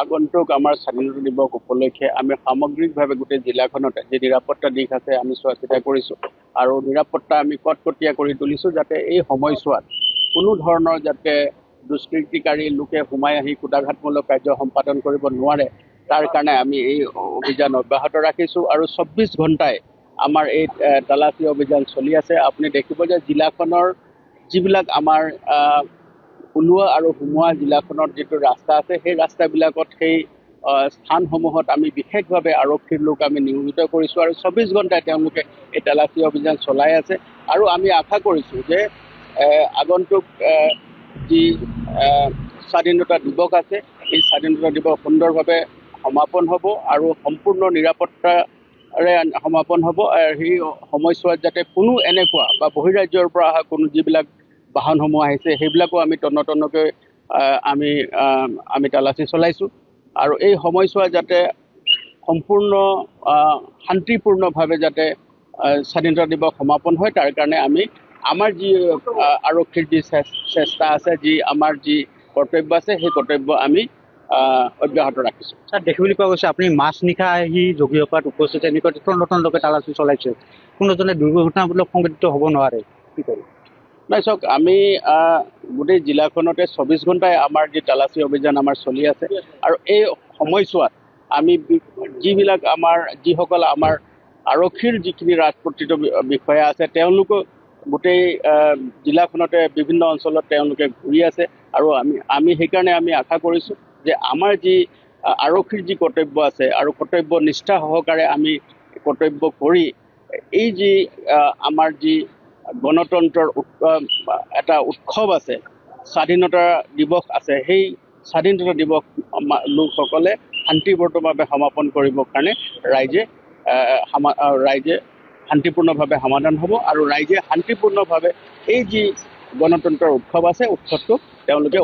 আগন্তুক আমাৰ স্বাধীনতা দিৱস উপলক্ষে আমি সামগ্ৰিকভাৱে গোটেই জিলাখনতে যি নিৰাপত্তা দিশ আছে আমি চোৱা চিতা কৰিছোঁ আৰু নিৰাপত্তা আমি কটকটীয়া কৰি তুলিছোঁ যাতে এই সময়ছোৱাত কোনো ধৰণৰ যাতে দুষ্কৃতিকাৰী লোকে সোমাই আহি কুটাঘাতমূলক কাৰ্য সম্পাদন কৰিব নোৱাৰে তাৰ কাৰণে আমি এই অভিযান অব্যাহত ৰাখিছোঁ আৰু ২৪ ঘণ্টাই আমাৰ এই তালাচী অভিযান চলি আছে। আপুনি দেখিব যে জিলাখনৰ যিবিলাক আমাৰ ওলোৱা আৰু সোমোৱা জিলাখনৰ যিটো ৰাস্তা আছে সেই ৰাস্তাবিলাকত সেই স্থানসমূহত আমি বিশেষভাৱে আৰক্ষীৰ লোক আমি নিয়োজিত কৰিছোঁ আৰু ২৪ ঘণ্টাই তেওঁলোকে এই তালাচী অভিযান চলাই আছে আৰু আমি আশা কৰিছোঁ যে আগন্তুক যি স্বাধীনতা দিৱস আছে এই স্বাধীনতা দিৱস সুন্দৰভাৱে সমাপন হ'ব আৰু সম্পূৰ্ণ নিৰাপত্তাৰে সমাপন হ'ব। সেই সময়ছোৱাত যাতে কোনো এনেকুৱা বা বহিৰাজ্যৰ পৰা অহা কোনো যিবিলাক বাহনসমূহ আহিছে সেইবিলাকো আমি তন্নতন্নকৈ আমি তালাচী চলাইছোঁ আৰু এই সময়ছোৱা যাতে সম্পূৰ্ণ শান্তিপূৰ্ণভাৱে যাতে স্বাধীনতা দিৱস সমাপন হয় তাৰ কাৰণে আমি আমাৰ যি আৰক্ষীৰ যি চেষ্টা আছে যি আমাৰ যি কৰ্তব্য আছে সেই কৰ্তব্য আমি অব্যাহত ৰাখিছোঁ। ছাৰ দেখিবলৈ পোৱা গৈছে আপুনি মাছ নিশা আহি যোগীঘোপাত উপস্থিত এনেকৈ তন্নতন্নকৈ তালাচী চলাইছে কোনোজনে দুৰ্ঘটনামূলক সংঘটিত হ'ব নোৱাৰে কি কৰিব? নাই চাওক আমি গোটেই জিলাখনতে ২৪ ঘণ্টাই আমাৰ যি তালাচী অভিযান আমাৰ চলি আছে আৰু এই সময়ছোৱাত আমি যিসকল আমাৰ আৰক্ষীৰ যিখিনি ৰাজপত্ৰিত বিষয়া আছে তেওঁলোকো গোটেই জিলাখনতে বিভিন্ন অঞ্চলত তেওঁলোকে ঘূৰি আছে আৰু আমি সেইকাৰণে আমি আশা কৰিছোঁ যে আমাৰ যি আৰক্ষীৰ যি কৰ্তব্য আছে আৰু কৰ্তব্য নিষ্ঠা সহকাৰে আমি কৰ্তব্য কৰি এই যি আমাৰ যি গণতন্ত্ৰৰ এটা উৎসৱ আছে স্বাধীনতা দিৱস আছে সেই স্বাধীনতা দিৱস লোকসকলে শান্তিপূৰ্ণভাৱে সমাপন কৰিবৰ কাৰণে ৰাইজে শান্তিপূৰ্ণভাৱে সমাধান হ'ব আৰু ৰাইজে শান্তিপূৰ্ণভাৱে এই যি গণতন্ত্ৰৰ উৎসৱ আছে উৎসৱটো তেওঁলোকে